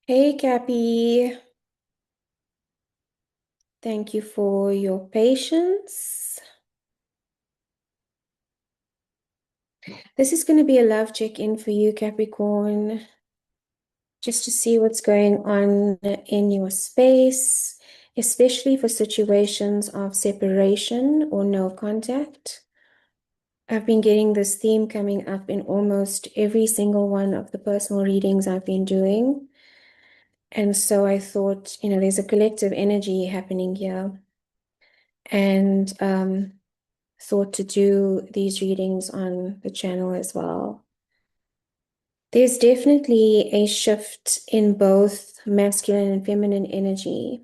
Hey, Cappy. Thank you for your patience. This is going to be a love check-in for you, Capricorn, just to see what's going on in your space, especially for situations of separation or no contact. I've been getting this theme coming up in almost every single one of the personal readings I've been doing. And so I thought, there's a collective energy happening here. And thought to do these readings on the channel as well. There's definitely a shift in both masculine and feminine energy.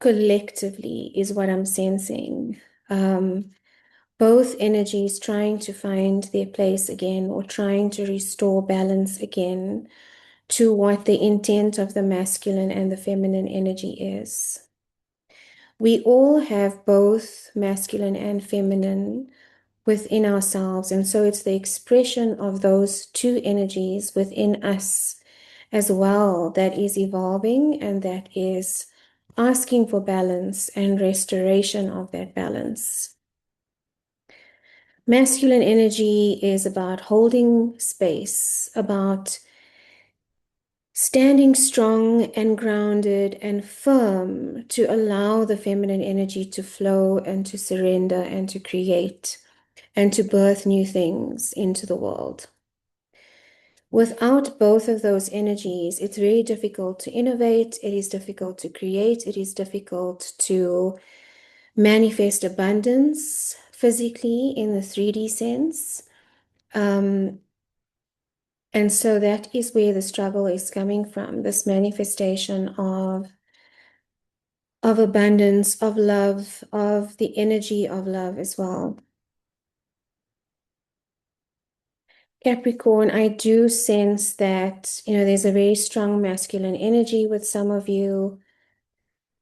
Collectively is what I'm sensing. Both energies trying to find their place again or trying to restore balance again to what the intent of the masculine and the feminine energy is. We all have both masculine and feminine within ourselves. And so it's the expression of those two energies within us as well that is evolving and that is asking for balance and restoration of that balance. Masculine energy is about holding space, about standing strong and grounded and firm to allow the feminine energy to flow and to surrender and to create and to birth new things into the world. Without both of those energies, it's very difficult to innovate, it is difficult to create, it is difficult to manifest abundance physically in the 3D sense. And so that is where the struggle is coming from, this manifestation of abundance, of love, of the energy of love as well. Capricorn, I do sense that, there's a very strong masculine energy with some of you,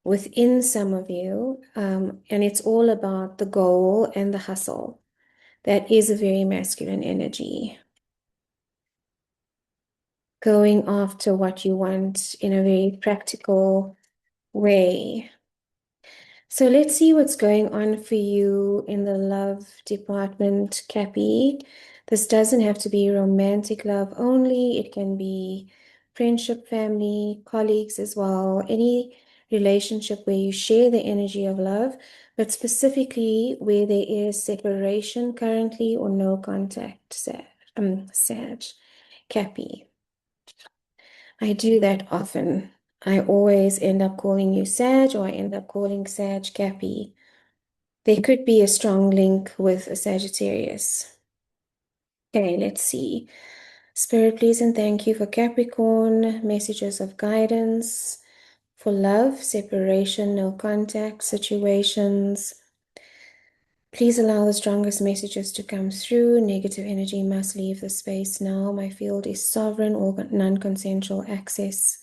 within some of you, and it's all about the goal and the hustle. That is a very masculine energy. Going after what you want in a very practical way. So let's see what's going on for you in the love department, Cappy. This doesn't have to be romantic love only. It can be friendship, family, colleagues as well. Any relationship where you share the energy of love, but specifically where there is separation currently or no contact, Sag, Cappy. I do that often. I always end up calling you Sag, or I end up calling Sag Cappy. There could be a strong link with a Sagittarius. Okay, let's see. Spirit, please and thank you for Capricorn, messages of guidance, for love, separation, no contact situations. Please allow the strongest messages to come through. Negative energy must leave the space now. My field is sovereign, all non-consensual access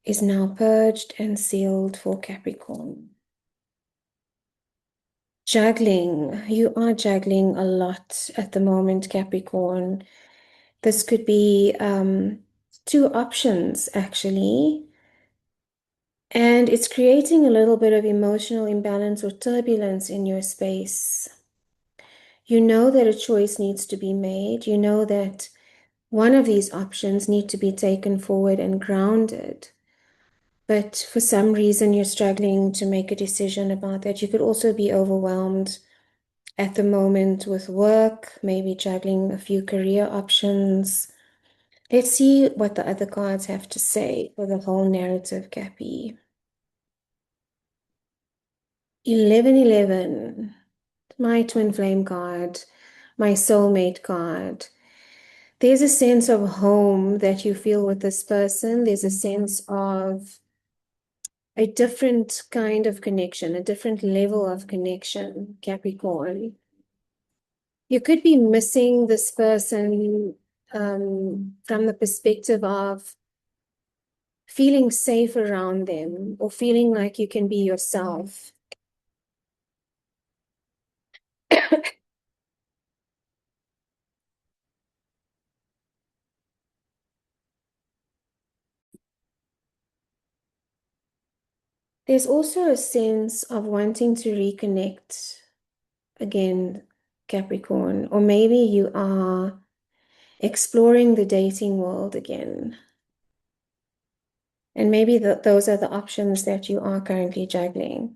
is now purged and sealed for Capricorn. Juggling. You are juggling a lot at the moment, Capricorn. This could be two options, actually. And it's creating a little bit of emotional imbalance or turbulence in your space. You know that a choice needs to be made. You know that one of these options need to be taken forward and grounded. But for some reason, you're struggling to make a decision about that. You could also be overwhelmed at the moment with work, maybe juggling a few career options. Let's see what the other cards have to say for the whole narrative, Cappy. 1111, my twin flame card, my soulmate card. There's a sense of home that you feel with this person. There's a sense of a different kind of connection, a different level of connection, Capricorn. You could be missing this person from the perspective of feeling safe around them or feeling like you can be yourself. There's also a sense of wanting to reconnect again, Capricorn, or maybe you are exploring the dating world again. And maybe those are the options that you are currently juggling.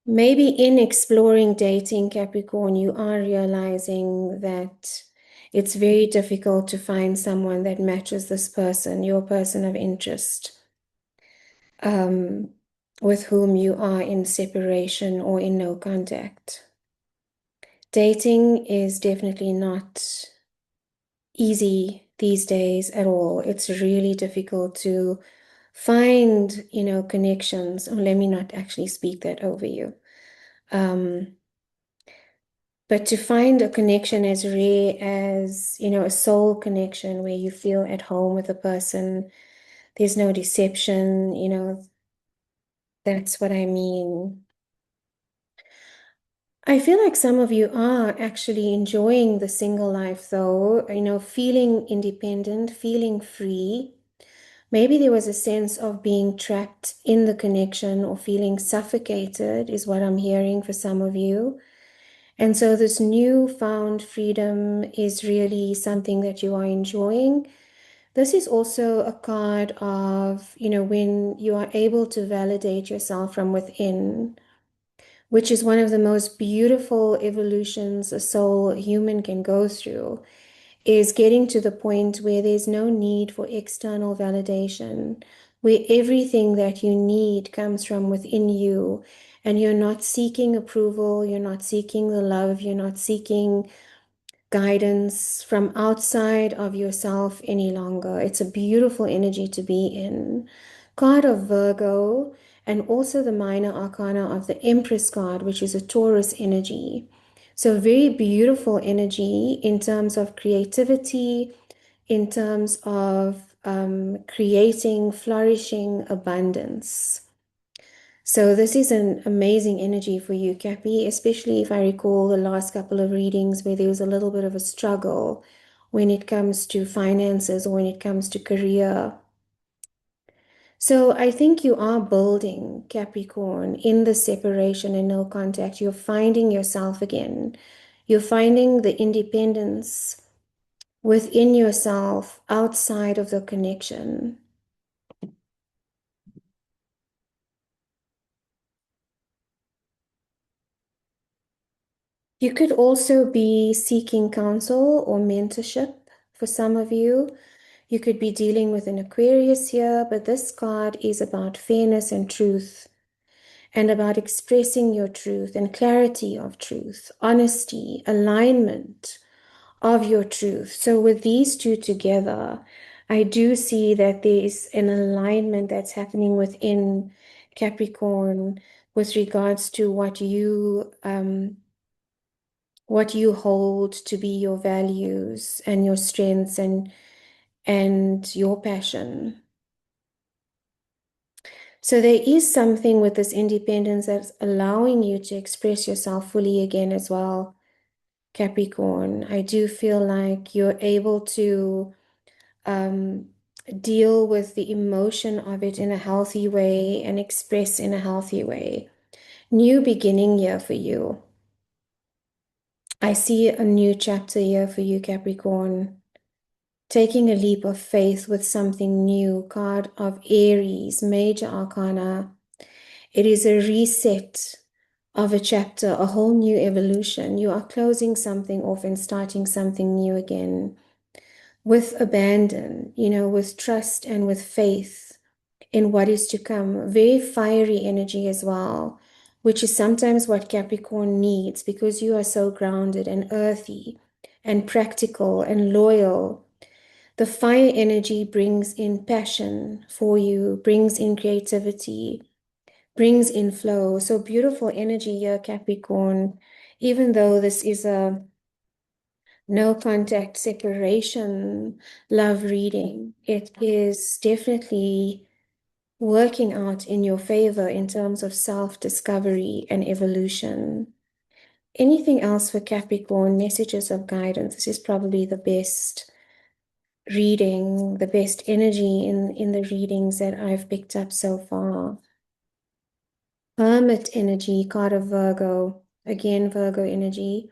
Maybe in exploring dating, Capricorn, you are realizing that it's very difficult to find someone that matches this person, your person of interest, um, with whom you are in separation or in no contact. Dating is definitely not easy these days at all. It's really difficult to find, connections. Oh, let me not actually speak that over you. But to find a connection as rare as, a soul connection where you feel at home with a person, there's no deception, that's what I mean. I feel like some of you are actually enjoying the single life, though, feeling independent, feeling free. Maybe there was a sense of being trapped in the connection or feeling suffocated, is what I'm hearing for some of you. And so this newfound freedom is really something that you are enjoying. This is also a card of, when you are able to validate yourself from within, which is one of the most beautiful evolutions a soul human can go through, is getting to the point where there's no need for external validation, where everything that you need comes from within you, and you're not seeking approval, you're not seeking the love, you're not seeking guidance from outside of yourself any longer. It's a beautiful energy to be in. Card of Virgo, and also the minor arcana of the Empress card, which is a Taurus energy. So, very beautiful energy in terms of creativity, in terms of creating, flourishing, abundance. So this is an amazing energy for you, Cappy, especially if I recall the last couple of readings where there was a little bit of a struggle when it comes to finances or when it comes to career. So I think you are building, Capricorn, in the separation and no contact. You're finding yourself again. You're finding the independence within yourself outside of the connection. You could also be seeking counsel or mentorship for some of you. You could be dealing with an Aquarius here, but this card is about fairness and truth, and about expressing your truth and clarity of truth, honesty, alignment of your truth. So, with these two together, I do see that there is an alignment that's happening within Capricorn with regards to what you hold to be your values and your strengths and your passion. So there is something with this independence that's allowing you to express yourself fully again as well, Capricorn. I do feel like you're able to um, deal with the emotion of it in a healthy way and express in a healthy way. New beginning year for you. I see a new chapter here for you, Capricorn. Taking a leap of faith with something new. Card of Aries, major arcana. It is a reset of a chapter, a whole new evolution. You are closing something off and starting something new again with abandon, with trust and with faith in what is to come. Very fiery energy as well, which is sometimes what Capricorn needs because you are so grounded and earthy and practical and loyal. The fire energy brings in passion for you, brings in creativity, brings in flow. So beautiful energy here, Capricorn. Even though this is a no contact separation love reading, it is definitely working out in your favor in terms of self-discovery and evolution. Anything else for Capricorn? Messages of guidance. This is probably the best reading, the best energy in the readings that I've picked up so far. Hermit energy, card of Virgo. Again, Virgo energy,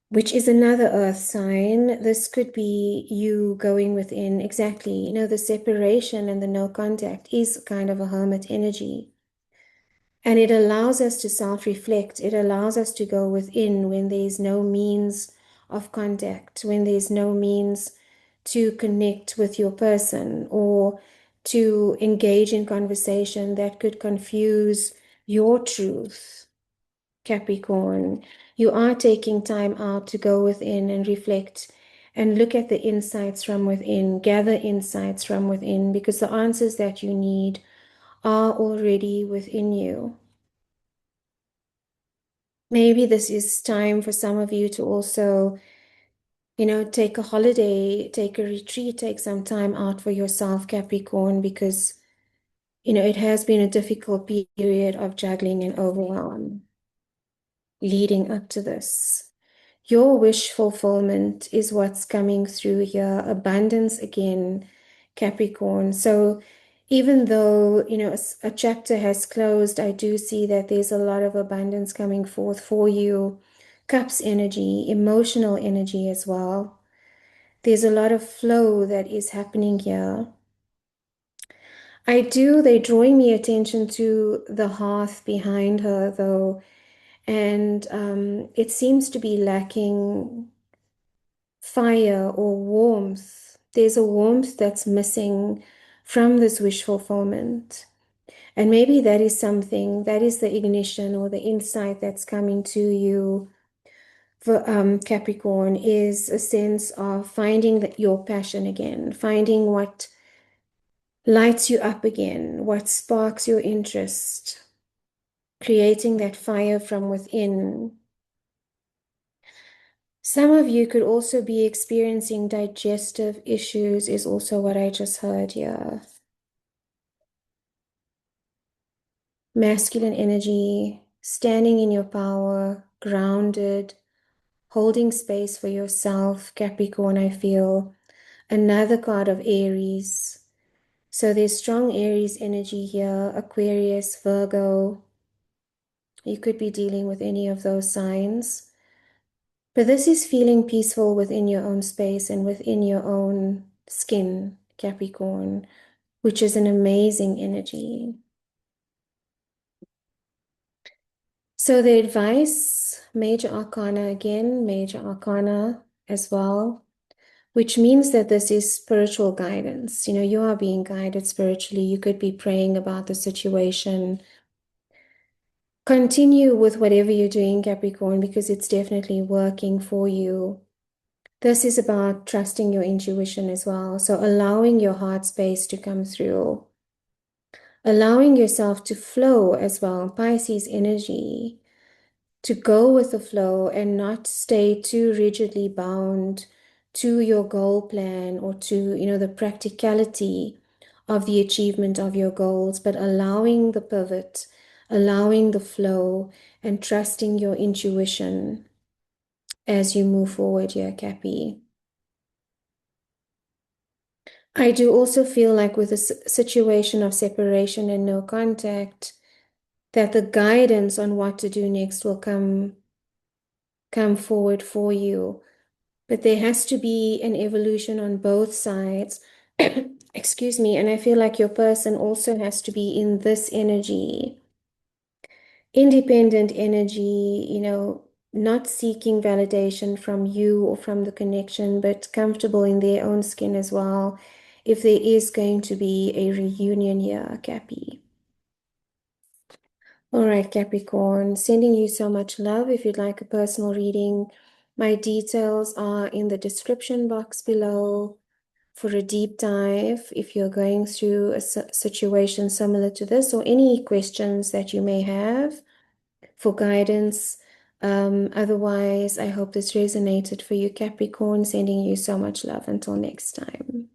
which is another earth sign. This could be you going within. Exactly. You know, the separation and the no contact is kind of a hermit energy. And it allows us to self-reflect. It allows us to go within when there's no means of contact, when there's no means to connect with your person or to engage in conversation that could confuse your truth, Capricorn. You are taking time out to go within and reflect and look at the insights from within, gather insights from within, because the answers that you need are already within you. Maybe this is time for some of you to also, take a holiday, take a retreat, take some time out for yourself, Capricorn, because, it has been a difficult period of juggling and overwhelm leading up to this. Your wish fulfillment is what's coming through here. Abundance again, Capricorn. So even though, a chapter has closed, I do see that there's a lot of abundance coming forth for you. Cups energy, emotional energy as well. There's a lot of flow that is happening here. They're drawing me attention to the hearth behind her, though, and it seems to be lacking fire or warmth. There's a warmth that's missing from this wish fulfillment. And maybe that is something, that is the ignition or the insight that's coming to you for Capricorn, is a sense of finding your passion again, finding what lights you up again, what sparks your interest, creating that fire from within. Some of you could also be experiencing digestive issues, is also what I just heard here. Masculine energy, standing in your power, grounded, holding space for yourself, Capricorn, I feel. Another card of Aries. So there's strong Aries energy here, Aquarius, Virgo. You could be dealing with any of those signs. But this is feeling peaceful within your own space and within your own skin, Capricorn, which is an amazing energy. So the advice, major arcana again, major arcana as well, which means that this is spiritual guidance. You are being guided spiritually. You could be praying about the situation. Continue with whatever you're doing, Capricorn, because it's definitely working for you. This is about trusting your intuition as well. So allowing your heart space to come through, allowing yourself to flow as well. Pisces energy, to go with the flow and not stay too rigidly bound to your goal plan or to, the practicality of the achievement of your goals, but allowing the pivot, allowing the flow, and trusting your intuition as you move forward here, Cappy. I do also feel like with a situation of separation and no contact, that the guidance on what to do next will come forward for you. But there has to be an evolution on both sides. Excuse me. And I feel like your person also has to be in this energy, independent energy, not seeking validation from you or from the connection, but comfortable in their own skin as well. If there is going to be a reunion here, Cappy. All right, Capricorn, sending you so much love. If you'd like a personal reading, my details are in the description box below for a deep dive. If you're going through a situation similar to this or any questions that you may have for guidance. Otherwise, I hope this resonated for you, Capricorn, sending you so much love. Until next time.